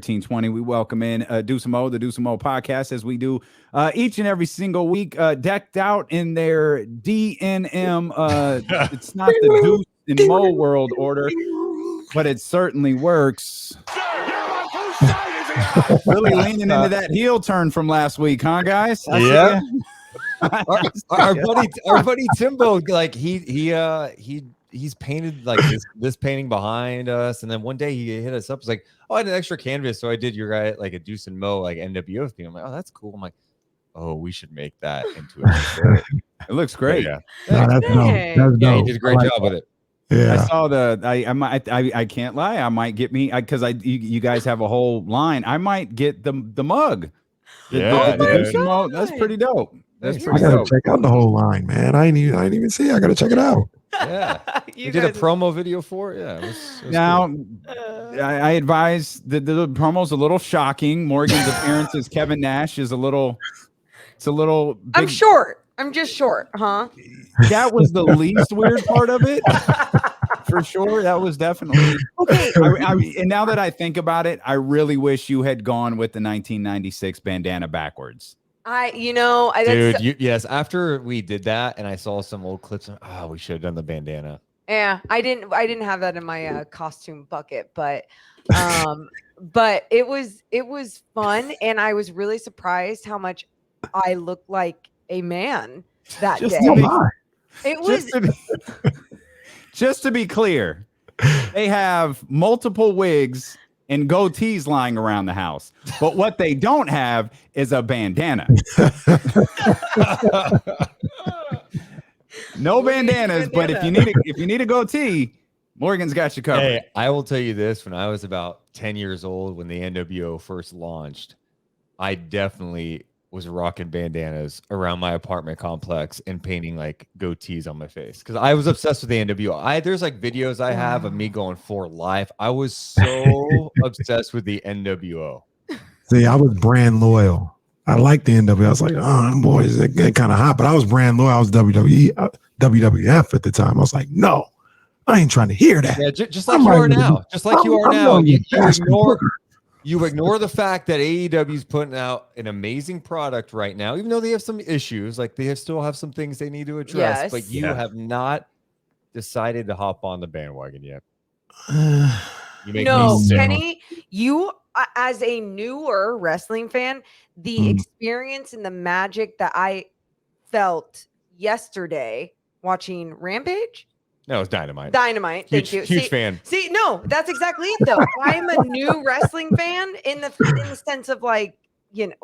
1320. We welcome in Deuce Mo, the Deuce Mo podcast, as we do each and every single week, decked out in their DNM. It's not the Deuce and Mo world order, but it certainly works. Really leaning into that heel turn from last week, huh, guys? Yeah. our buddy Timbo, like he's painted like this painting behind us, and then one day he hit us up. It's like, oh, I had an extra canvas, so I did your guy like a Deuce and Mo like NWO theme. I'm like, oh, that's cool. I'm like, oh, we should make that into a shirt. It looks great. No, that's dope. That's Yeah, dope. you did a great job with it. Yeah. I saw I can't lie. I might get me because you guys have a whole line. I might get the mug. That's pretty dope. That's I pretty gotta dope. check out the whole line, man. I ain't even see it. I gotta check it out. Yeah, we did a promo video for it. Yeah, it was now cool. I advise the promo's a little shocking. Morgan's appearance as Kevin Nash is a little. It's a little. Big. I'm short. I'm just short, huh? That was the least weird part of it, for sure. That was definitely okay. And now that I think about it, I really wish you had gone with the 1996 bandana backwards. Yes. After we did that, and I saw some old clips, we should have done the bandana. Yeah, I didn't have that in my costume bucket, but it was fun, and I was really surprised how much I looked like a man that day. It was just to be clear, they have multiple wigs and goatees lying around the house, but what they don't have is a bandana. No bandanas, but if you need a goatee, Morgan's got you covered. Hey, I will tell you this: when I was about 10 years old, when the NWO first launched, I definitely was rocking bandanas around my apartment complex and painting like goatees on my face because I was obsessed with the NWO. There's like videos I have of me going for life. I was so obsessed with the NWO. See, I was brand loyal. I liked the NWO. I was like, oh, boys, they're kind of hot, but I was brand loyal. I was WWF at the time. I was like, no, I ain't trying to hear that. Yeah, just like you are now. Just like you are now. You ignore the fact that AEW is putting out an amazing product right now, even though they have some issues. Like they still have some things they need to address, yes. but you have not decided to hop on the bandwagon yet. Kenny, you as a newer wrestling fan, the experience and the magic that I felt yesterday watching Rampage. No, it's Dynamite. Thank you. Huge fan. See, no, that's exactly it though. I'm a new wrestling fan in the sense of like,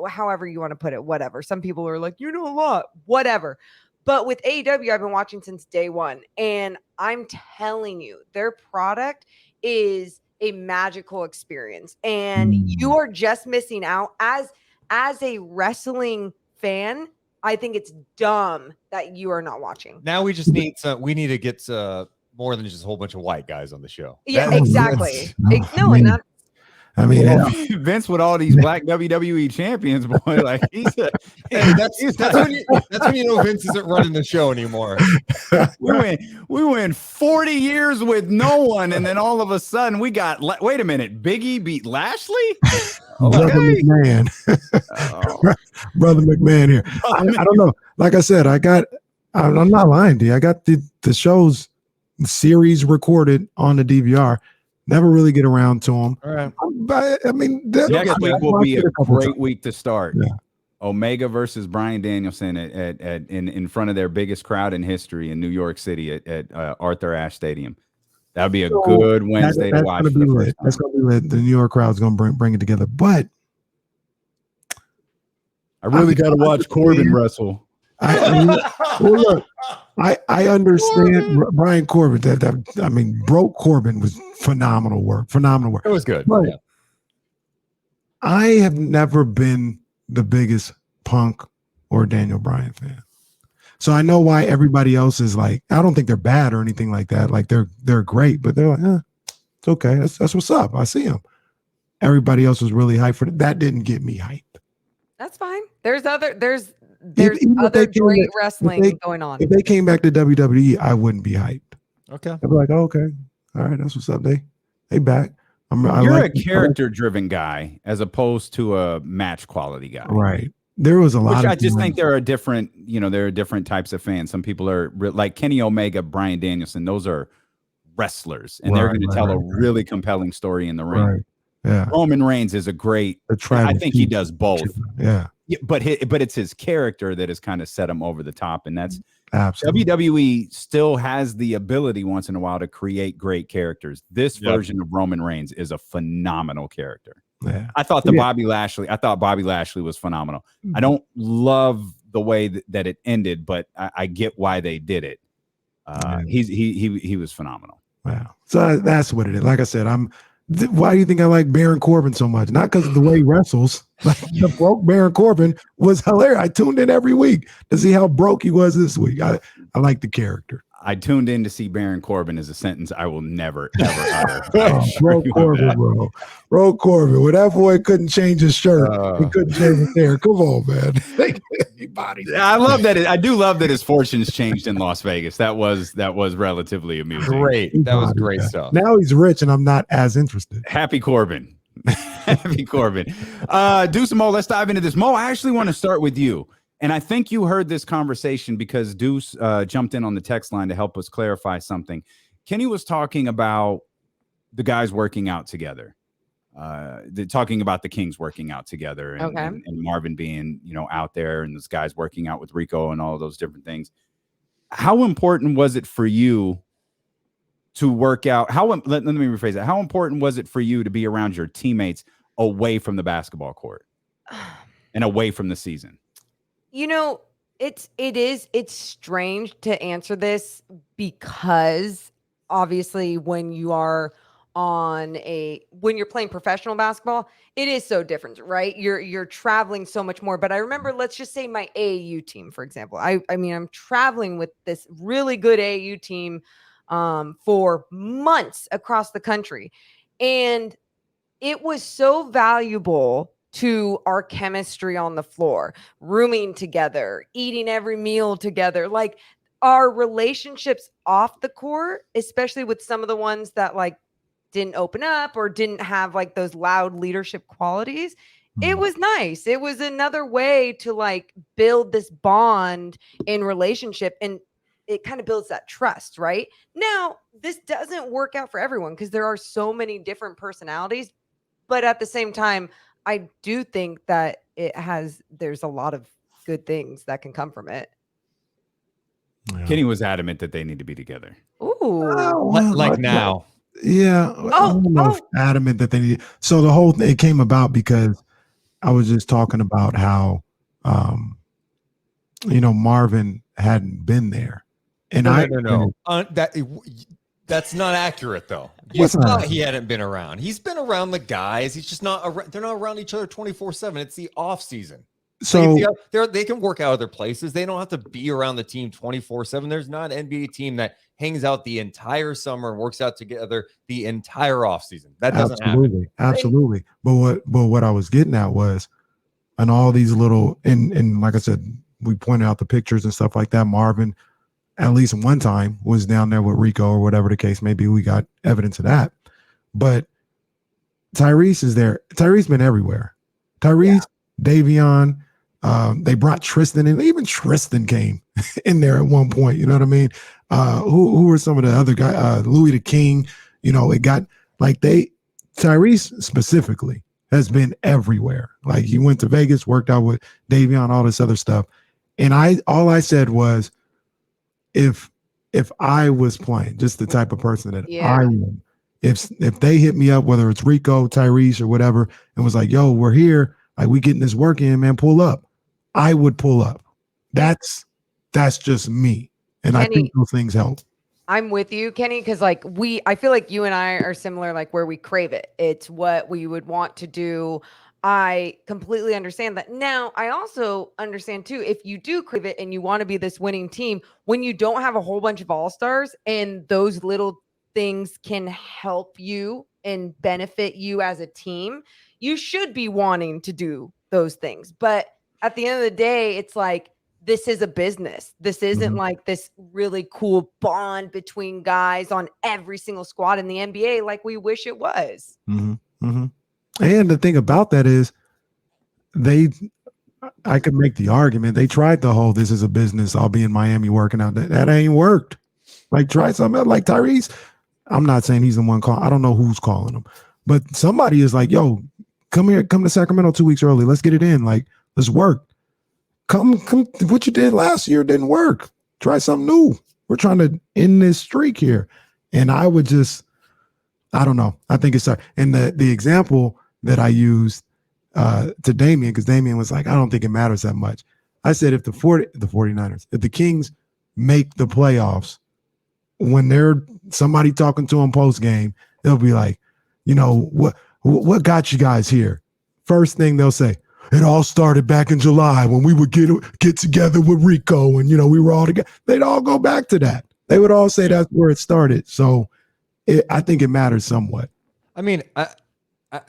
however you want to put it, whatever. Some people are like, you know a lot, whatever. But with AEW, I've been watching since day one. And I'm telling you, their product is a magical experience. And you are just missing out as a wrestling fan. I think it's dumb that you are not watching. Now we just need we need to get more than just a whole bunch of white guys on the show. Yeah, exactly. Vince with all these black WWE champions, boy, like that's when you know Vince isn't running the show anymore. We went 40 years with no one, and then all of a sudden we got. Wait a minute, Biggie beat Lashley. Brother McMahon. Brother McMahon here. I don't know. Like I said, I'm not lying to you. I got the show's series recorded on the DVR. Never really get around to them. All right. But I mean, next week will be a great week to start. Yeah. Omega versus Bryan Danielson in front of their biggest crowd in history in New York City at Arthur Ashe Stadium. That'd be a good Wednesday to watch. That's gonna be lit. The New York crowd's gonna bring it together. But I really got to watch Corbin wrestle. Look, I understand Brian Corbin. That broke Corbin was phenomenal work. It was good. But I have never been the biggest Punk or Daniel Bryan fan. So I know why everybody else is like, I don't think they're bad or anything like that. Like they're great, but they're like, it's okay. That's what's up. I see them. Everybody else was really hyped for it. That didn't get me hyped. That's fine. There's other great wrestling going on. If they came back to WWE, I wouldn't be hyped. Okay. I'd be like, oh, okay. All right, that's what's up. They back. You're a character-driven guy as opposed to a match quality guy, right? There was a lot. Which I just think there are different, there are different types of fans. Some people are like Kenny Omega, Bryan Danielson. Those are wrestlers, and they're going to tell a really compelling story in the ring. Right. Yeah. Roman Reigns is a great. I think he does both. Yeah. But it's his character that has kind of set him over the top, and that's absolutely. WWE still has the ability once in a while to create great characters. This version of Roman Reigns is a phenomenal character. Yeah. I thought Bobby Lashley was phenomenal. I don't love the way that it ended, but I get why they did it. He was phenomenal. Wow. So that's what it is. Like I said, why do you think I like Baron Corbin so much? Not because of the way he wrestles. Like the broke Baron Corbin was hilarious. I tuned in every week to see how broke he was this week. I like the character. I tuned in to see Baron Corbin is a sentence I will never, ever utter. Broke Corbin, bro. Broke Corbin. When that boy couldn't change his shirt, he couldn't change his hair. Come on, man. I love that. I do love that his fortunes changed in Las Vegas. That was relatively amusing. Great. That was great stuff. Now he's rich and I'm not as interested. Happy Corbin. Happy Corbin. Deuce Mo, let's dive into this. Mo, I actually want to start with you. And I think you heard this conversation because Deuce jumped in on the text line to help us clarify something. Kenny was talking about the guys working out together, talking about the Kings working out together, and Marvin being, out there, and those guys working out with Rico and all of those different things. How important was it for you to work out? Let me rephrase that. How important was it for you to be around your teammates away from the basketball court and away from the season? It's strange to answer this because obviously when you're playing professional basketball, it is so different, right? You're traveling so much more. But I remember, let's just say my AAU team, for example. I mean, I'm traveling with this really good AAU team for months across the country. And it was so valuable to our chemistry on the floor, rooming together, eating every meal together, like our relationships off the court, especially with some of the ones that like didn't open up or didn't have like those loud leadership qualities. It was nice. It was another way to like build this bond in relationship, and it kind of builds that trust, right? Now, this doesn't work out for everyone because there are so many different personalities, but at the same time, I do think that there's a lot of good things that can come from it. Yeah. Kenny was adamant that they need to be together. Ooh. Like now. Yeah. I don't know if adamant that they need. So the whole thing came about because I was just talking about how, Marvin hadn't been there. And no. That's not accurate, though. It's not he hadn't been around. He's been around the guys. He's just not around. They're not around each other 24/7. It's the off season. So they can work out other places. They don't have to be around the team 24/7. There's not an NBA team that hangs out the entire summer and works out together the entire off season. That doesn't happen. Absolutely. But what I was getting at was, and all these little, and like I said, we pointed out the pictures and stuff like that. Marvin, at least one time, was down there with Rico or whatever the case may be. We got evidence of that. But Tyrese is there. Tyrese been everywhere. Tyrese, Davion, they brought Tristan in. Even Tristan came in there at one point. You know what I mean? Who were some of the other guys? Louis the King. It got like Tyrese specifically has been everywhere. Like he went to Vegas, worked out with Davion, all this other stuff. And all I said was, if I was playing, just the type of person that I am, if they hit me up, whether it's Rico, Tyrese, or whatever, and was like, yo, we're here, like we getting this work in, man, pull up, I would pull up. That's just me. And Kenny, I think those things help. I'm with you, Kenny, because like I feel like you and I are similar, like where we crave it. It's what we would want to do. I completely understand that. Now, I also understand too, if you do crave it and you want to be this winning team, when you don't have a whole bunch of all-stars and those little things can help you and benefit you as a team, you should be wanting to do those things. But at the end of the day, it's like this is a business. This isn't like this really cool bond between guys on every single squad in the NBA like we wish it was. And the thing about that is I could make the argument they tried the whole this is a business, I'll be in Miami working out. That ain't worked. Like try something like Tyrese. I'm not saying he's the one call. I don't know who's calling him, but somebody is like, yo, come here, come to Sacramento 2 weeks early. Let's get it in. Like, let's work. Come. What you did last year didn't work. Try something new. We're trying to end this streak here. And I would just, I don't know. I think it's, and the example that I used to Damian, because Damian was like, I don't think it matters that much. I said, if the 49ers, if the Kings make the playoffs, when they're somebody talking to them post game, they'll be like, you know, what got you guys here? First thing they'll say, it all started back in July when we would get together with Rico and, you know, we were all together. They'd all go back to that. They would all say that's where it started. So I think it matters somewhat. I mean,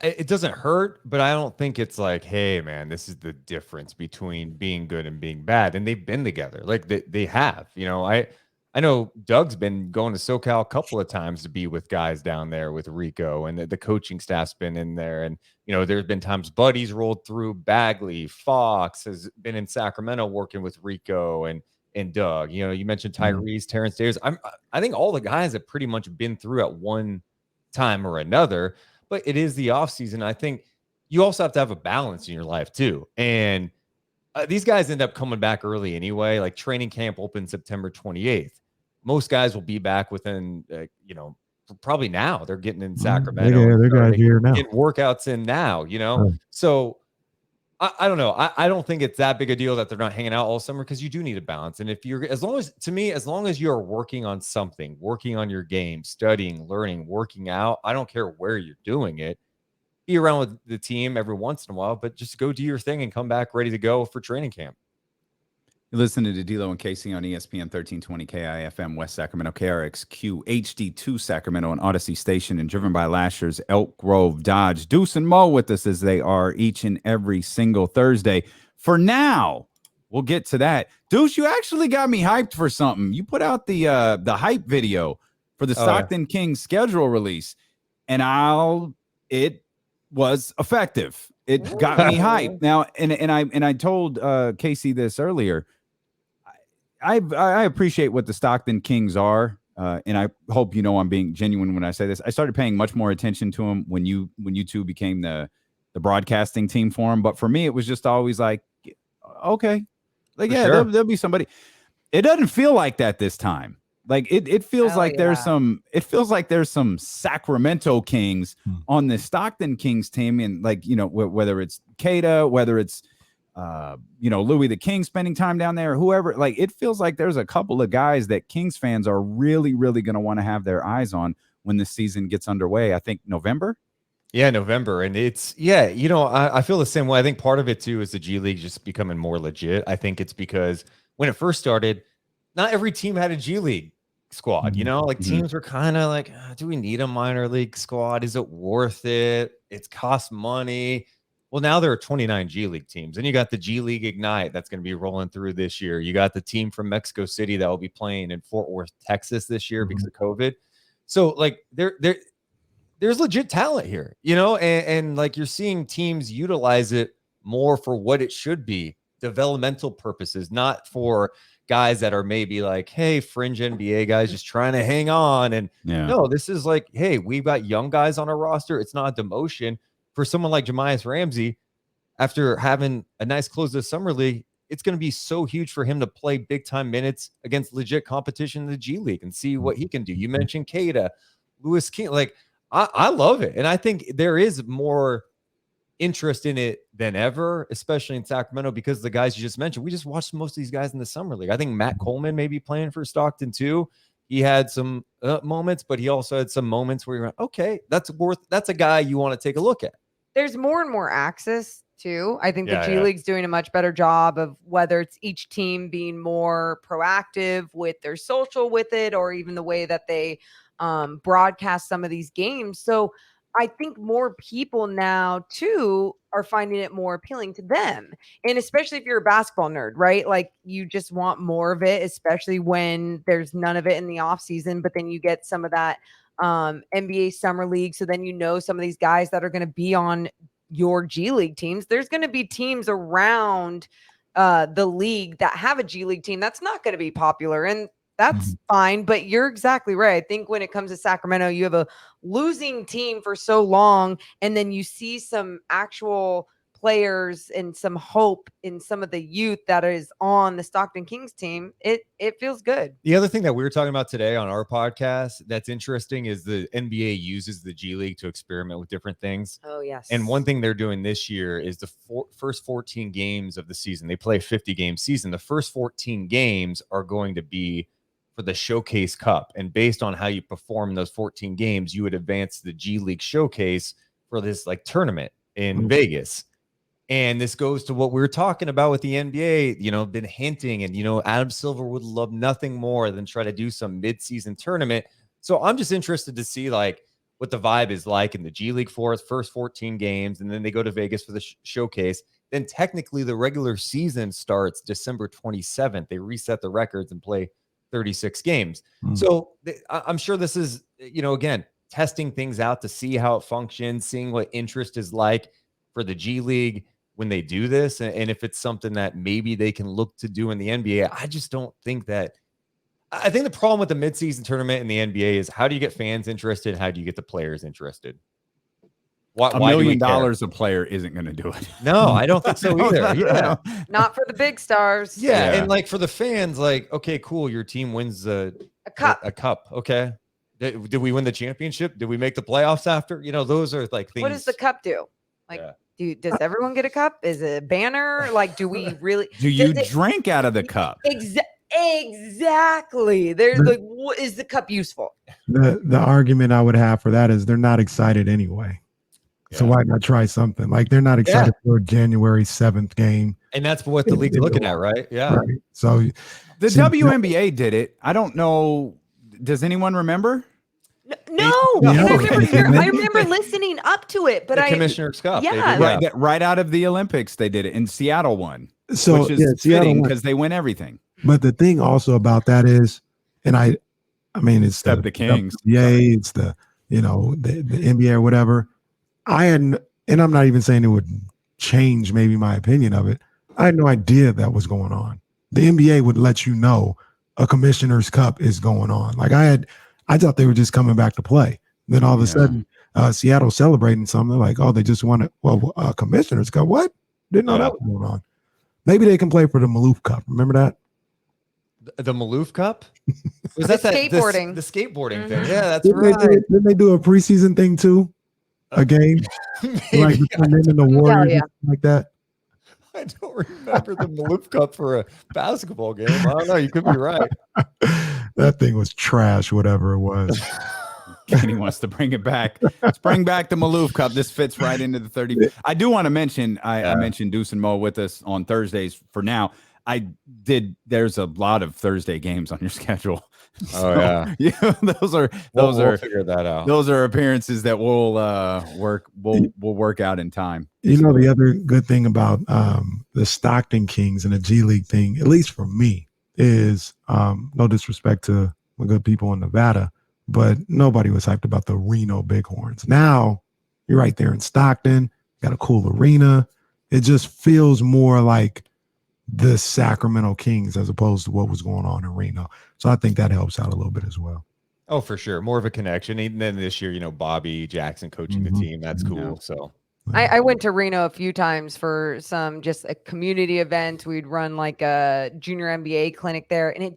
it doesn't hurt, but I don't think it's like, hey, man, this is the difference between being good and being bad. And they've been together. Like they have, you know, I know Doug's been going to SoCal a couple of times to be with guys down there with Rico, and the coaching staff's been in there. And, you know, there's been times Buddy's rolled through. Bagley, Fox has been in Sacramento working with Rico and Doug. You know, you mentioned Tyrese, Terrence Davis. I think all the guys have pretty much been through at one time or another, but it is the offseason. I think you also have to have a balance in your life too. And these guys end up coming back early anyway. Like training camp opens September 28th. Most guys will be back within, you know, probably now. They're getting in Sacramento. They're guys here now. Getting workouts in now, you know. So I don't know. I don't think it's that big a deal that they're not hanging out all summer, because you do need a balance. And if you're, as long as you're working on something, working on your game, studying, learning, working out, I don't care where you're doing it. Be around with the team every once in a while, but just go do your thing and come back ready to go for training camp. You're listening to D'Lo and Casey on ESPN 1320 KIFM West Sacramento, KRXQ HD2 Sacramento, and Odyssey Station, and driven by last year's Elk Grove Dodge. Deuce and Mo with us, as they are each and every single Thursday. For now, we'll get to that. Deuce, you actually got me hyped for something. You put out the hype video for the Stockton Kings schedule release, and it was effective. It got me hyped. Now, and I told Casey this earlier. I appreciate what the Stockton Kings are, and I hope you know I'm being genuine when I say this. I started paying much more attention to them when you two became the broadcasting team for them. But for me, it was just always like, okay, like, yeah, sure. there'll be somebody. It doesn't feel like that this time. Like it feels like there's some Sacramento Kings on the Stockton Kings team, and like, you know, whether it's Keita, whether it's you know, Louis the King spending time down there, whoever, like, it feels like there's a couple of guys that Kings fans are really, really going to want to have their eyes on when this season gets underway. I think November. Yeah, November. And it's, yeah, you know, I feel the same way. I think part of it too is the G League just becoming more legit. I think it's because when it first started, not every team had a G League squad, you know, like teams were kind of like, do we need a minor league squad? Is it worth it? It's cost money. Well, now there are 29 G League teams, and you got the G League Ignite that's going to be rolling through this year. You got the team from Mexico City that will be playing in Fort Worth, Texas this year because of COVID. So like there's legit talent here, you know, and like you're seeing teams utilize it more for what it should be, developmental purposes, not for guys that are maybe like, hey, fringe NBA guys just trying to hang on. And no, this is like, hey, we've got young guys on our roster. It's not a demotion. For someone like Jamias Ramsey, after having a nice close to the summer league, it's going to be so huge for him to play big time minutes against legit competition in the G League and see what he can do. You mentioned Keita, Louis King. Like, I love it. And I think there is more interest in it than ever, especially in Sacramento, because the guys you just mentioned, we just watched most of these guys in the summer league. I think Matt Coleman may be playing for Stockton too. He had some moments, but he also had some moments where you went, okay, that's a guy you want to take a look at. There's more and more access too. I think the G League's doing a much better job of whether it's each team being more proactive with their social with it, or even the way that they broadcast some of these games. So I think more people now too are finding it more appealing to them. And especially if you're a basketball nerd, right? Like you just want more of it, especially when there's none of it in the off season, but then you get some of that NBA summer league. So then, some of these guys that are going to be on your G League teams, there's going to be teams around the league that have a G League team that's not going to be popular. And that's fine, but you're exactly right. I think when it comes to Sacramento, you have a losing team for so long, and then you see some actual players and some hope in some of the youth that is on the Stockton Kings team. It feels good. The other thing that we were talking about today on our podcast that's interesting is the NBA uses the G League to experiment with different things. Oh, yes. And one thing they're doing this year is the first 14 games of the season. They play a 50-game season. The first 14 games are going to be for the Showcase Cup. And based on how you perform in those 14 games, you would advance the G League Showcase for this like tournament in Vegas. And this goes to what we were talking about with the NBA, been hinting, and, Adam Silver would love nothing more than try to do some mid-season tournament. So I'm just interested to see like what the vibe is like in the G League for its first 14 games. And then they go to Vegas for the showcase. Then technically the regular season starts December 27th. They reset the records and play 36 games. So I'm sure this is, again, testing things out to see how it functions, seeing what interest is like for the G League when they do this, and if it's something that maybe they can look to do in the NBA. I just don't think that. I think the problem with the midseason tournament in the NBA is how do you get fans interested? How do you get the players interested? Why $1 million a player isn't going to do it. No, I don't think so either. Yeah. Not for the big stars. Yeah, and like for the fans, like, okay, cool, your team wins a cup. Okay. Did we win the championship? Did we make the playoffs after? Those are like things. What does the cup do? Like, does everyone get a cup? Is it a banner? Like, do we really? Do you drink out of the cup? Exactly. There's like, what is the cup useful? The argument I would have for that is they're not excited anyway. So why not try something? Like they're not excited for a January 7th game. And that's what the league's looking at, right? Yeah. Right. So the WNBA did it. I don't know. Does anyone remember? No. I remember listening up to it, but the Commissioner's Cup. Yeah. Right out of the Olympics, they did it. And Seattle won. So which is fitting because they win everything. But the thing also about that is, and I mean, it's the Kings. WNBA, it's the NBA or whatever. And I'm not even saying it would change maybe my opinion of it. I had no idea that was going on. The NBA would let you know a Commissioner's Cup is going on. Like I thought they were just coming back to play. Then all of a sudden, Seattle celebrating something. They're like, oh, they just won it. Well, Commissioner's Cup. What? Didn't know that was going on. Maybe they can play for the Maloof Cup. Remember that? The Maloof Cup? Was that skateboarding? The skateboarding thing. Yeah, that's right. Didn't they do a preseason thing too? A game? Like between them and the Warriors, like that? I don't remember the Maloof Cup for a basketball game. I don't know. You could be right. That thing was trash, whatever it was. Kenny wants to bring it back. Let's bring back the Maloof Cup. This fits right into the 30. I do want to mention, I mentioned Deuce and Mo with us on Thursdays for now. There's a lot of Thursday games on your schedule. Oh, so, we'll figure that out. Those are appearances that we'll work out in time. The other good thing about the Stockton Kings and the G League thing, at least for me, is no disrespect to the good people in Nevada, but nobody was hyped about the Reno Bighorns. Now you're right there in Stockton, got a cool arena. It just feels more like the Sacramento Kings as opposed to what was going on in Reno. So I think that helps out a little bit as well. Oh, for sure. More of a connection. Even then this year, Bobby Jackson coaching the team. That's cool. So I went to Reno a few times for just a community event. We'd run like a junior NBA clinic there. And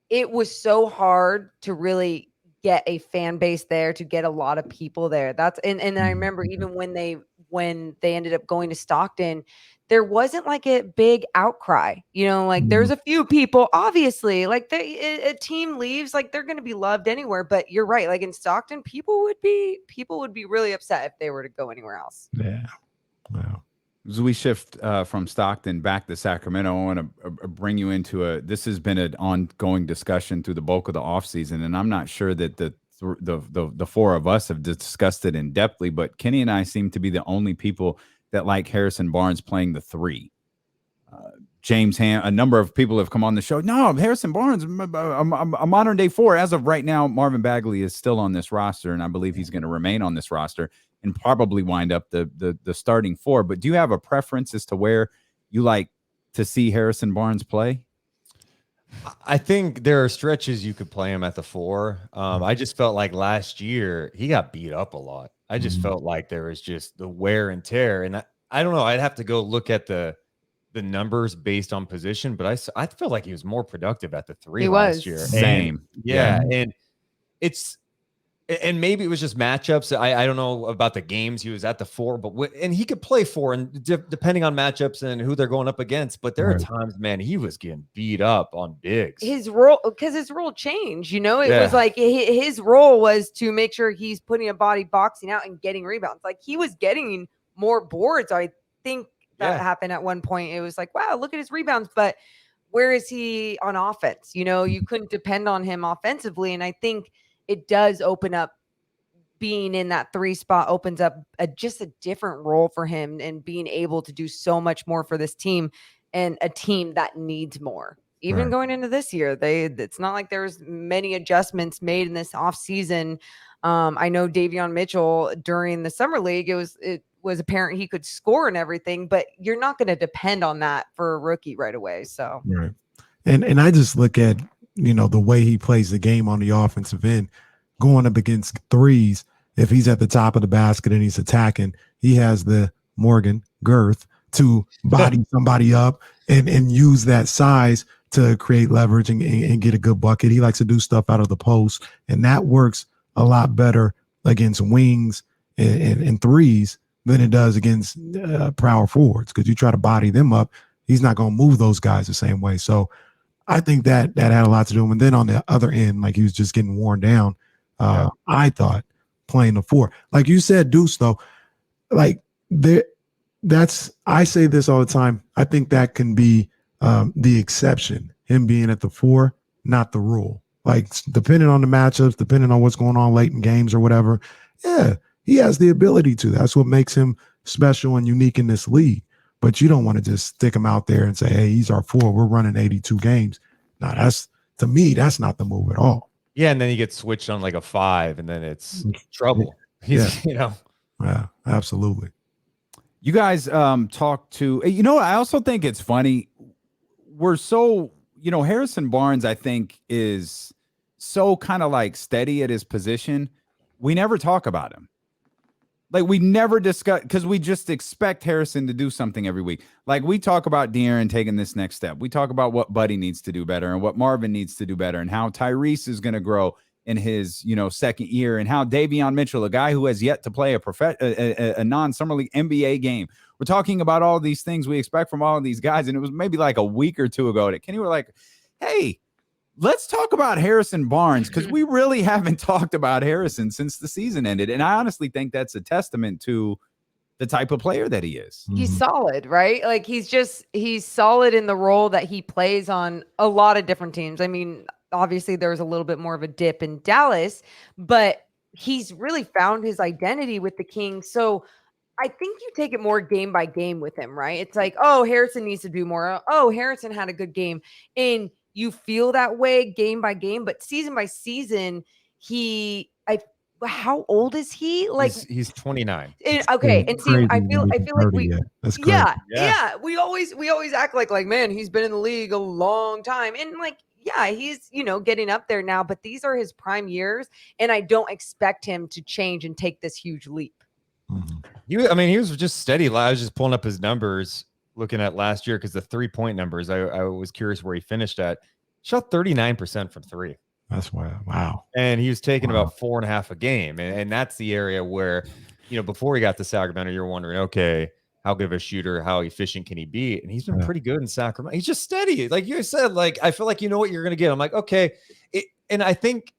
it was so hard to really get a fan base there, to get a lot of people there. And I remember even when they ended up going to Stockton, there wasn't like a big outcry, there's a few people, obviously, like a team leaves, like they're going to be loved anywhere. But you're right. Like in Stockton, people would be really upset if they were to go anywhere else. Yeah. Wow. As we shift from Stockton back to Sacramento, I want to bring you into this has been an ongoing discussion through the bulk of the offseason. And I'm not sure that the the four of us have discussed it in depthly, but Kenny and I seem to be the only people that like Harrison Barnes playing the 3. A number of people have come on the show. No, Harrison Barnes, a modern day 4. As of right now, Marvin Bagley is still on this roster, and I believe he's going to remain on this roster and probably wind up the starting 4. But do you have a preference as to where you like to see Harrison Barnes play? I think there are stretches you could play him at the 4. I just felt like last year he got beat up a lot. I just felt like there was just the wear and tear, and I don't know. I'd have to go look at the numbers based on position, but I feel like he was more productive at the 3 last year. Same. And and maybe it was just matchups. I don't know about the games he was at the 4, but and he could play 4 and depending on matchups and who they're going up against. But there are times, man, he was getting beat up on bigs. His role changed. It was like his role was to make sure he's putting a body boxing out and getting rebounds. Like he was getting more boards. I think that happened at one point. It was like, wow, look at his rebounds, but where is he on offense? You couldn't depend on him offensively, and I think it does open up. Being in that 3 spot opens up just a different role for him, and being able to do so much more for this team, and a team that needs more. Even going into this year, it's not like there's many adjustments made in this offseason. I know Davion Mitchell during the summer league, it was apparent he could score and everything, but you're not going to depend on that for a rookie right away. So right. And I just look at the way he plays the game on the offensive end, going up against threes. If he's at the top of the basket and he's attacking, he has the Morgan girth to body somebody up and use that size to create leverage and get a good bucket. He likes to do stuff out of the post, and that works a lot better against wings and threes than it does against power forwards, because you try to body them up, he's not going to move those guys the same way. So I think that had a lot to do. And then on the other end, like he was just getting worn down. I thought playing the 4, like you said, Deuce, though, like I say this all the time. I think that can be the exception, him being at the 4, not the rule. Like depending on the matchups, depending on what's going on late in games or whatever. Yeah, he has the ability to. That's what makes him special and unique in this league. But you don't want to just stick him out there and say, hey, he's our 4. We're running 82 games. Now, to me, that's not the move at all. Yeah, and then he gets switched on like a 5, and then it's trouble. Yeah, absolutely. You guys talk to, I also think it's funny. We're so, Harrison Barnes, I think, is so kind of like steady at his position. We never talk about him. Like we never discuss, because we just expect Harrison to do something every week. Like we talk about De'Aaron taking this next step. We talk about what Buddy needs to do better and what Marvin needs to do better, and how Tyrese is going to grow in his, second year, and how Davion Mitchell, a guy who has yet to play a non-summer league NBA game. We're talking about all these things we expect from all of these guys. And it was maybe like a week or two ago that Kenny were like, hey, let's talk about Harrison Barnes, because we really haven't talked about Harrison since the season ended. And I honestly think that's a testament to the type of player that he is. He's solid, right? Like he's solid in the role that he plays on a lot of different teams. I mean, obviously there's a little bit more of a dip in Dallas, but he's really found his identity with the Kings. So I think you take it more game by game with him, right? It's like, oh, Harrison needs to do more. Oh, Harrison had a good game. And you feel that way game by game, but season by season, how old is he? Like he's 29. Okay. And see, I feel like that's crazy. Yeah. We always act like, man, he's been in the league a long time. And like, yeah, he's, getting up there now, but these are his prime years. And I don't expect him to change and take this huge leap. He was just steady. I was just pulling up his numbers, looking at last year, because the 3-point numbers, I was curious where he finished at. Shot 39% from 3. That's wow. And he was taking about 4.5 a game. And that's the area where, before he got to Sacramento, you're wondering, okay, how good of a shooter, how efficient can he be? And he's been pretty good in Sacramento. He's just steady. Like you said, like, I feel like you know what you're going to get. I'm like, okay. And I think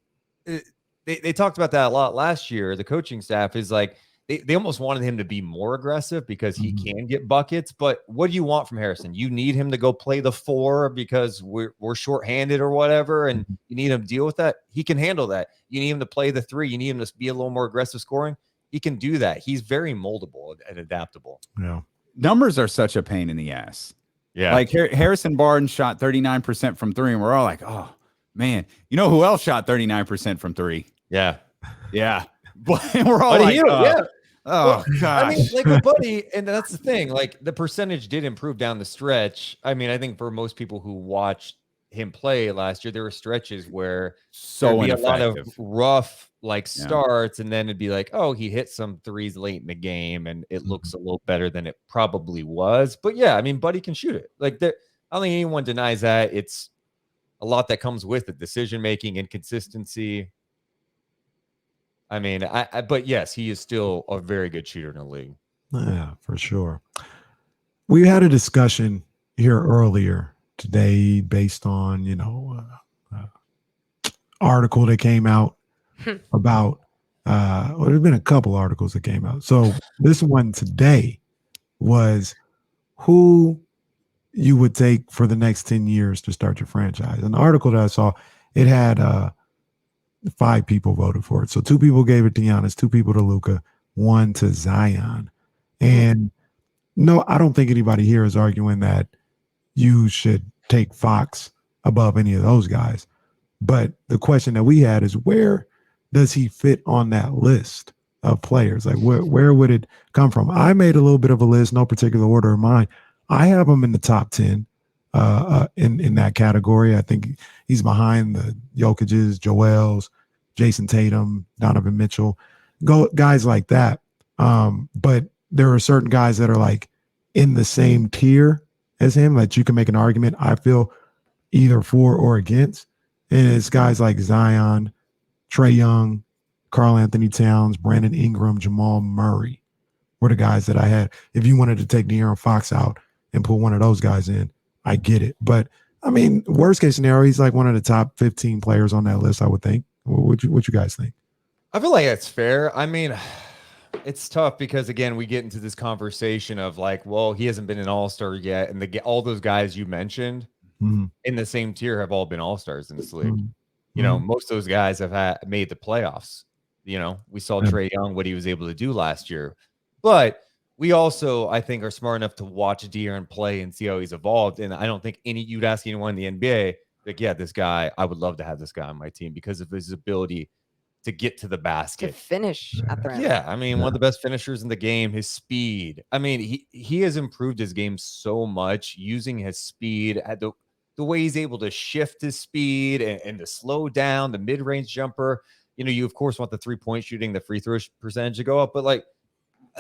they talked about that a lot last year. The coaching staff is like, they almost wanted him to be more aggressive because he can get buckets. But what do you want from Harrison? You need him to go play the 4 because we're shorthanded or whatever, and you need him to deal with that. He can handle that. You need him to play the 3. You need him to be a little more aggressive scoring. He can do that. He's very moldable and adaptable. Yeah. Numbers are such a pain in the ass. Yeah. Like Harrison Barnes shot 39% from 3, and we're all like, oh, man. You know who else shot 39% from 3? Yeah. Yeah. But we're all like, oh, gosh. I mean, like with Buddy, and that's the thing. Like the percentage did improve down the stretch. I mean, I think for most people who watched him play last year, there were stretches where there'd be a lot of rough starts, and then it'd be like, oh, he hit some 3s late in the game, and it looks a little better than it probably was. But yeah, I mean, Buddy can shoot it. Like I don't think anyone denies that. It's a lot that comes with it: decision making and consistency. I mean, but yes, he is still a very good shooter in the league. Yeah, for sure. We had a discussion here earlier today based on, article that came out about, there's been a couple articles that came out. So this one today was who you would take for the next 10 years to start your franchise. An article that I saw, it had 5 people voted for it. So 2 people gave it to Giannis, 2 people to Luka, 1 to Zion. And no, I don't think anybody here is arguing that you should take Fox above any of those guys. But the question that we had is, where does he fit on that list of players? Like where would it come from? I made a little bit of a list, no particular order of mine. I have him in the top 10 in that category. I think he's behind the Jokic's, Joel's, Jason Tatum, Donovan Mitchell, guys like that. But there are certain guys that are like in the same tier as him that you can make an argument, I feel, either for or against. And it's guys like Zion, Trae Young, Karl Anthony Towns, Brandon Ingram, Jamal Murray were the guys that I had. If you wanted to take De'Aaron Fox out and put one of those guys in, I get it. But I mean, worst case scenario, he's like one of the top 15 players on that list, I would think. What you guys think? I feel like that's fair. I mean, it's tough because, again, we get into this conversation of like, well, he hasn't been an all-star yet. And all those guys you mentioned in the same tier have all been all-stars in this league. You know, most of those guys have made the playoffs. You know, we saw Trae Young, what he was able to do last year. But we also, I think, are smart enough to watch De'Aaron play and see how he's evolved. And I don't think you'd ask anyone in the NBA, like, yeah, this guy, I would love to have this guy on my team because of his ability to get to the basket, to finish at the rim. Yeah, I mean, one of the best finishers in the game, his speed. I mean, he has improved his game so much using his speed, at the way he's able to shift his speed and to slow down the mid-range jumper. You know, you of course want the 3-point shooting, the free throw percentage to go up, but like,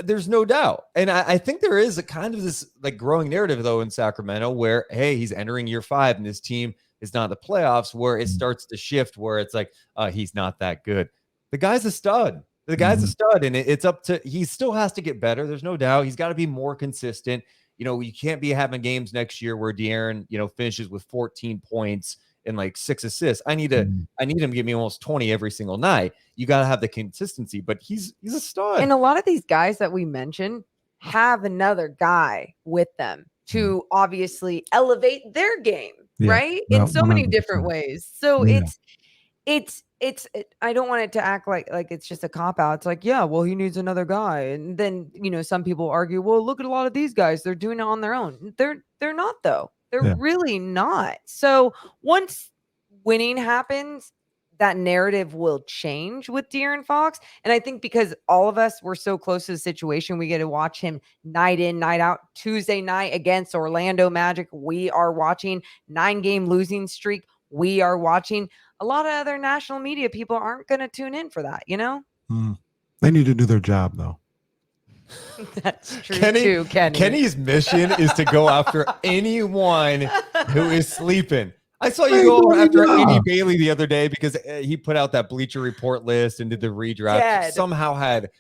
there's no doubt. And I think there is a kind of this like growing narrative though in Sacramento where, hey, he's entering year 5 and this team is not the playoffs, where it starts to shift, where it's like, he's not that good. The guy's a stud. The guy's a stud, and it's up to, he still has to get better. There's no doubt. He's got to be more consistent. You know, you can't be having games next year where De'Aaron, you know, finishes with 14 points and like 6 assists. I need him to give me almost 20 every single night. You got to have the consistency, but he's a stud. And a lot of these guys that we mentioned have another guy with them to obviously elevate their game, right? In so many different ways. So it's I don't want it to act like it's just a cop out. It's like, yeah, well, he needs another guy. And then, you know, some people argue, well, look at a lot of these guys. They're doing it on their own. They're not, though. They're really not. So once winning happens, that narrative will change with De'Aaron Fox. And I think because all of us were so close to the situation, we get to watch him night in, night out. Tuesday night against Orlando Magic, we are watching. 9-game losing streak, we are watching. A lot of other national media people aren't going to tune in for that, you know? They need to do their job, though. That's true, too, Kenny. Kenny's mission is to go after anyone who is sleeping. I saw you go after Eddie Bailey the other day because he put out that Bleacher Report list and did the redraft. Somehow had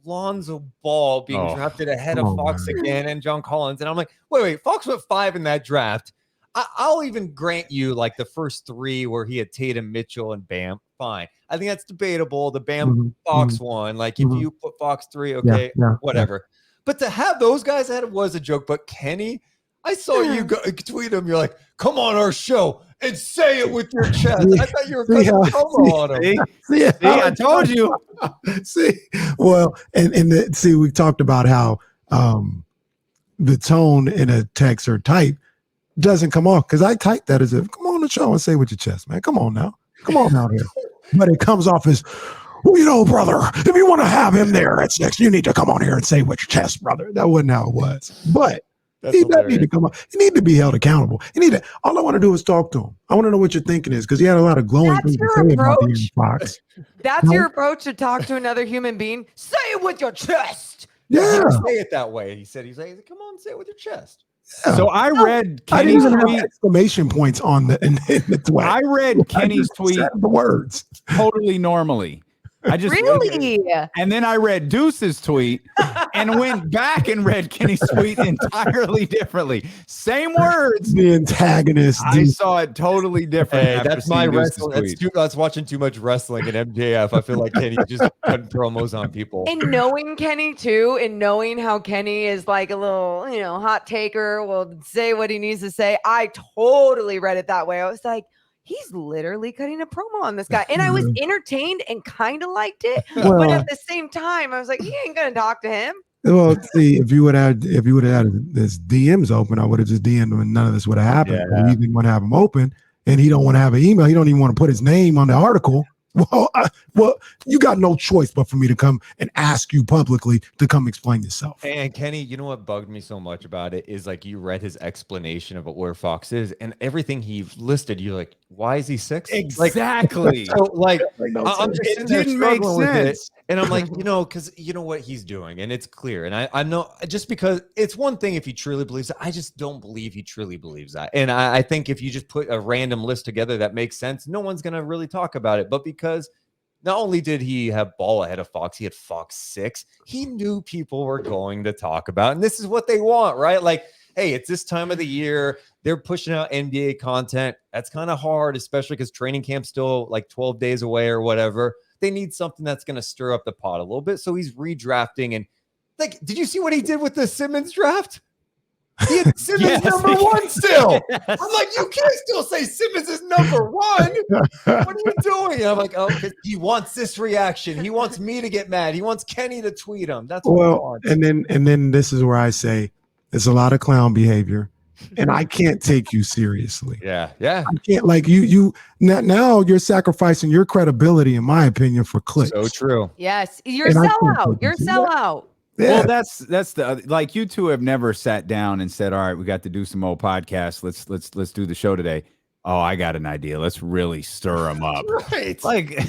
Lonzo Ball being drafted ahead of Fox again and John Collins. And I'm like, wait, Fox went 5 in that draft. I'll even grant you like the first 3 where he had Tatum, Mitchell, and Bam. Fine. I think that's debatable. The Bam Mhm, Fox mhm, one, like if mhm. you put Fox 3, Yeah, okay, yeah, whatever. But to have those guys ahead was a joke. But Kenny, I saw you go tweet him. You're like, come on our show and say it with your chest. I thought you were See cutting how- promo on him. See, See, see, I told you. See, well, see, we talked about how the tone in a text or type doesn't come off because I type that as if, come on the show and say it with your chest, man. Come on now. Come on out here. But it comes off as, well, you know, brother, if you want to have him there at 6, you need to come on here and say it with your chest, brother. That wasn't how it was. But That's he does need to hilarious. come on. He need to be held accountable. He need to. All I want to do is talk to him. I want to know what your thinking is because he had a lot of glowing That's things to your say about the approach? Fox. That's No. your approach to talk to another human being. Say it with your chest. He Yeah. didn't say it that way. He's like, come on, say it with your chest. Yeah. So I read I didn't Kenny's even have tweet. exclamation points on in the tweet. I read Kenny's just tweet said the words. totally normally. I just Really? and then I read Deuce's tweet and went back and read Kenny's tweet entirely differently. Same words. The antagonist. I saw it totally different. Hey, after that's my seeing Deuce's wrestling. tweet. That's watching too much wrestling and MJF. I feel like Kenny just cutting promos on people. And knowing Kenny too, and knowing how Kenny is like a little, hot taker, will say what he needs to say. I totally read it that way. I was like, he's literally cutting a promo on this guy. And I was entertained and kind of liked it. But Well, at the same time, I was like, he ain't gonna talk to him. well, see, if you would have had this DMs open, I would have just DM'd him and none of this would have happened. But he didn't want to have them open, and he don't want to have an email. He don't even want to put his name on the article. Well, you got no choice but for me to come and ask you publicly to come explain yourself. And Kenny, you know what bugged me so much about it is like you read his explanation about where Fox is and everything he listed. You're like, why is he 6? Exactly. So like, No I'm sense. just It sitting there didn't make struggling with it, sense. and I'm like, because you know what he's doing, and it's clear. And I know just because it's one thing if he truly believes it, I just don't believe he truly believes that. And I think if you just put a random list together that makes sense, no one's gonna really talk about it. But because not only did he have Ball ahead of Fox, he had Fox 6. He knew people were going to talk about, and this is what they want, right? Like, hey, it's this time of the year. They're pushing out NBA content. That's kind of hard, especially because training camp's still like 12 days away or whatever. They need something that's going to stir up the pot a little bit. So he's redrafting. And like, did you see what he did with the Simmons draft? He had Simmons Yes. number 1 still. Yes. I'm like, you can't still say Simmons is number 1. What are you doing? And I'm like, oh, because he wants this reaction. He wants me to get mad. He wants Kenny to tweet him. That's what he Well, wants. and then this is where I say it's a lot of clown behavior, and I can't take you seriously. Yeah. I can't like you now you're sacrificing your credibility, in my opinion, for clicks. So true. Yes, you're a And I can't sellout. take You're a it. sellout. Yeah. Well, that's the like you two have never sat down and said, all right, we got to do some old podcast. Let's do the show today. Oh, I got an idea. Let's really stir them up. Right. Like It's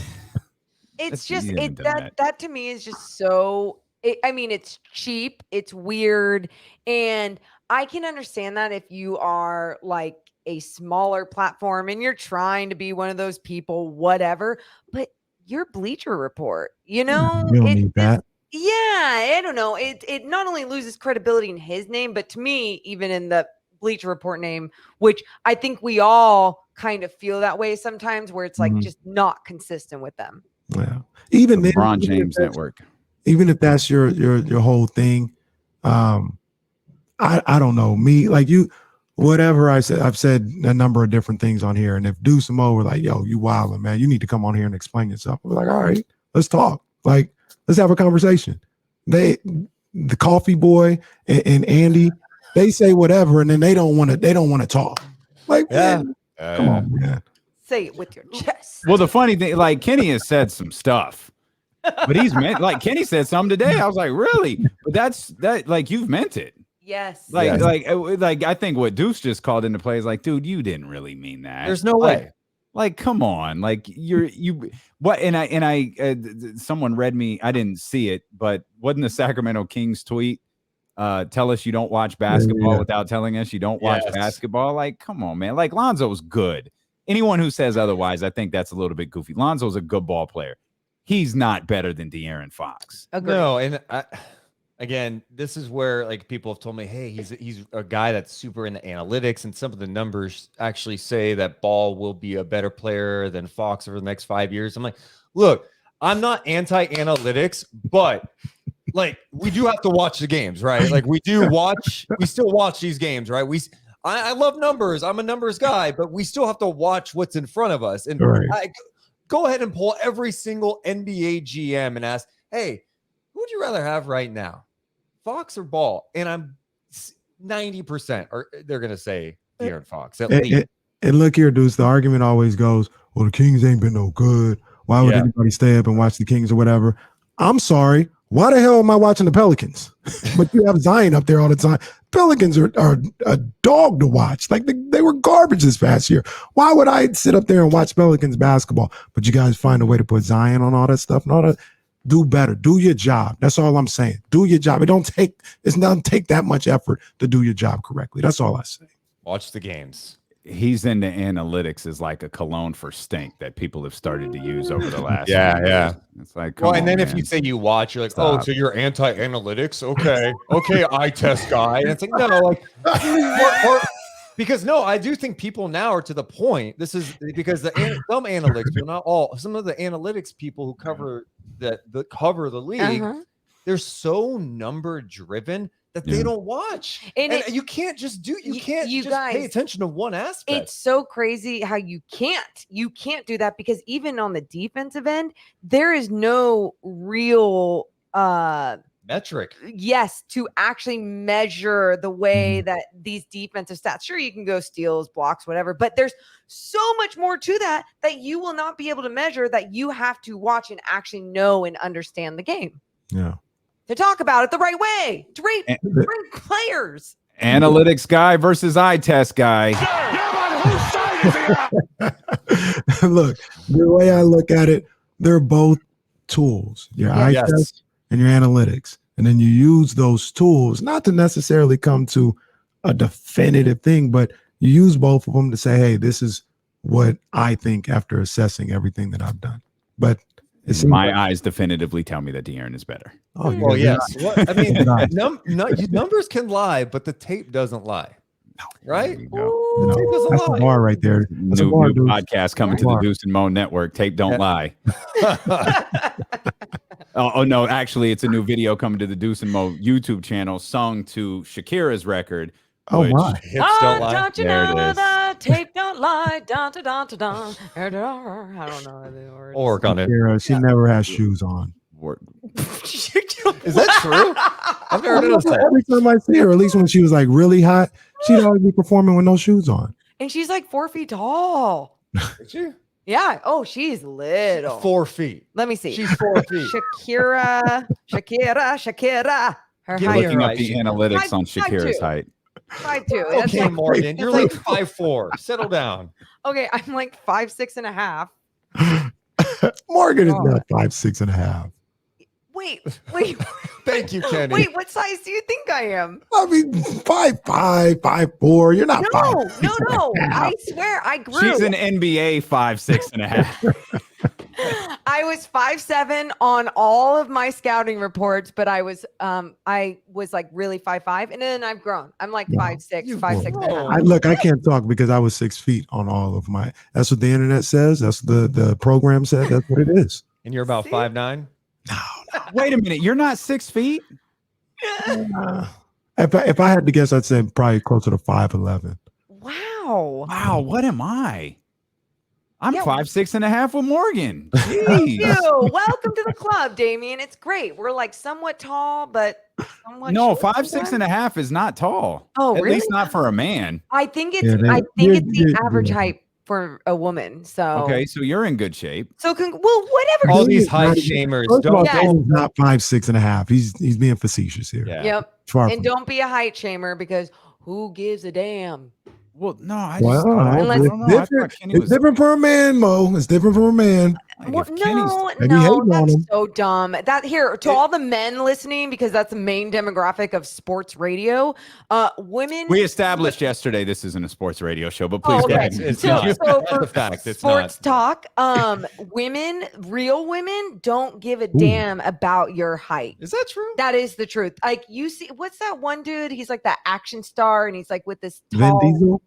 That's- just you haven't it done that to me is just so it's cheap, it's weird, and I can understand that if you are like a smaller platform and you're trying to be one of those people, whatever, but your Bleacher Report, You don't need that. yeah, I don't know. It not only loses credibility in his name, but to me, even in the Bleacher Report name, which I think we all kind of feel that way sometimes, where it's like Mhm. just not consistent with them. Yeah. Even then, LeBron even if James that's- Network. even if that's your whole thing, I don't know. Me, like you, whatever I've said a number of different things on here. And if Deuce Mo were like, yo, you wildin', man, you need to come on here and explain yourself. We're like, all right, let's talk. Like, let's have a conversation. The coffee boy and Andy, they say whatever, and then they don't want to talk. Like, man, come on, man. Say it with your chest. Well, the funny thing, like Kenny has said some stuff, but he's meant like Kenny said something today. I was like, really? But that like you've meant it. Yes. Like, Yes. like I think what Deuce just called into play is like, dude, you didn't really mean that. There's no Like, way. Like, come on, like what? And I someone read me. I didn't see it, but wasn't the Sacramento Kings tweet? Tell us you don't watch basketball Yeah. without telling us you don't watch Yes. basketball. Like, come on, man. Like Lonzo's good. Anyone who says otherwise, I think that's a little bit goofy. Lonzo's a good ball player. He's not better than De'Aaron Fox. Agreed. No, and again, this is where like people have told me, hey, he's a guy that's super into analytics, and some of the numbers actually say that Ball will be a better player than Fox over the next 5 years. I'm like, look, I'm not anti-analytics, but like we do have to watch the games, right? Like we still watch these games, right? I love numbers. I'm a numbers guy, but we still have to watch what's in front of us. And go ahead and pull every single NBA GM and ask, hey, who would you rather have right now, Fox or Ball? And I'm 90%, or they're going to say De'Aaron Fox at least. And look here, Deuce, the argument always goes, well, the Kings ain't been no good. Why would anybody stay up and watch the Kings or whatever? I'm sorry. Why the hell am I watching the Pelicans? But you have Zion up there all the time. Pelicans are a dog to watch. Like they were garbage this past year. Why would I sit up there and watch Pelicans basketball? But you guys find a way to put Zion on all that stuff and all that. Do better. Do your job. That's all I'm saying. Do your job. It doesn't take that much effort to do your job correctly. That's all I say. Watch the games. He's into analytics is like a cologne for stink that people have started to use over the last few Yeah. years. It's like, Well, and then man. if you say you watch, you're like, Stop. oh, so you're anti-analytics? Okay, eye test guy. And it's like, no, like, because no, I do think people now are to the point. This is because some analytics, but not all. Some of the analytics people who cover the league, they're so number driven that they don't watch. And you can't just pay attention to one aspect. It's so crazy how you can't do that, because even on the defensive end, there is no real metric. Yes, to actually measure the way that these defensive stats. Sure, you can go steals, blocks, whatever, but there's so much more to that you will not be able to measure, that you have to watch and actually know and understand the game. Yeah. To talk about it the right way, to rate players. Analytics guy versus eye test guy. Look, the way I look at it, they're both tools. Your eye test and your analytics. And then you use those tools not to necessarily come to a definitive thing, but you use both of them to say, hey, this is what I think after assessing everything that I've done. But it's my eyes definitively tell me that De'Aaron is better. Oh, well, yes. I mean, numbers can lie, but the tape doesn't lie. Right? No, that's a bar right there. That's New bar, dude. podcast coming to the Deuce and Mo Network. Tape don't lie. Oh no, actually, it's a new video coming to the Deuce and Mo YouTube channel, sung to Shakira's record. Oh my! Hips don't lie. Don't you There it know is. that tape don't lie? Dun, dun, dun, dun, dun. I don't know the words. I'll work on it. She never has shoes on. Is that true? I've never noticed that. Every time I see her, at least when she was like really hot, she'd always be performing with no shoes on. And she's like 4 feet tall. Is she? Yeah. Oh, she's little. 4 feet. Let me see. She's 4 feet. Shakira. Her Give height. me Looking up right. the analytics on 5'2". Shakira's height. 5'2". Okay, Morgan, you're like 5'4". Settle down. Okay, I'm like 5'6.5". Morgan is not 5'6.5". Wait. Thank you, Kenny. Wait, what size do you think I am? I mean, 5'5", 5'4". You're not. No. I swear, I grew. She's an NBA 5'6.5". I was 5'7" on all of my scouting reports, but I was like really 5'5", and then I've grown. I'm like 5'6", 5'6.5". Look, I can't talk because I was 6 feet on all of my. That's what the internet says. That's the program said. That's what it is. And you're about 5'9". Wait a minute, you're not 6 feet? If I had to guess, I'd say probably closer to 5'11". Wow, what am I? I'm Yeah. 5'6.5" with Morgan. Thank you. Jeez. Welcome to the club, Damien. It's great. We're like somewhat tall, but somewhat No, short 5'6.5" is not tall. Oh, At really? least not for a man. I think it's Yeah, the average height for a woman. So Okay, so you're in good shape. So whatever. All these height shamers First of all, don't. he's not 5'6.5". He's being facetious here. Yeah. Yep. Far And from don't be a height shamer, because who gives a damn? Well, no, I Well, I Unless- don't know. I thought Kenny it's was different for a man, Mo. It's different for a man. like, Well, if Kenny's- Maybe hating on that's him. so dumb. That here to all the men listening, because that's the main demographic of sports radio. Women. We established yesterday this isn't a sports radio show, but please Oh, go okay. ahead. It's So not. for That's a fact. It's sports not. talk, women, real women, don't give a damn about your height. Is that true? That is the truth. Like, you see, what's that one dude? He's like that action star, and he's like with this Vin tall. Diesel?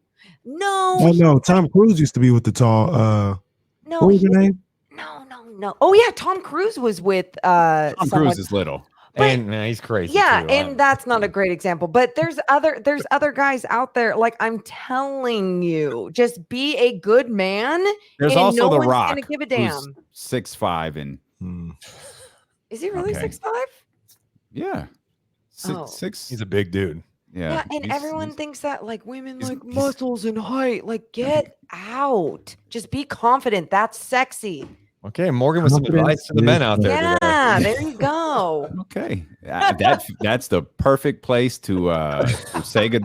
No, Oh no, Tom Cruise used to be with the tall. no, What was her name? no. don't know. Oh yeah, Tom Cruise was with Tom someone. Cruise is little. But- And man, he's crazy. Yeah, too. and that's not a great example. But there's other guys out there. Like I'm telling you, just be a good man. There's and also no The one's Rock, gonna give a who's damn. 6'5" and Is he really Okay. 6'5"? yeah, Oh. six. He's a big dude. Yeah, and he's- everyone he's- thinks that like women he's- like he's- muscles and height. Like get out. Just be confident. That's sexy. Okay, Morgan with some Confidence advice to the men is out there today. Yeah, there you go. Okay, that's the perfect place to say goodbye.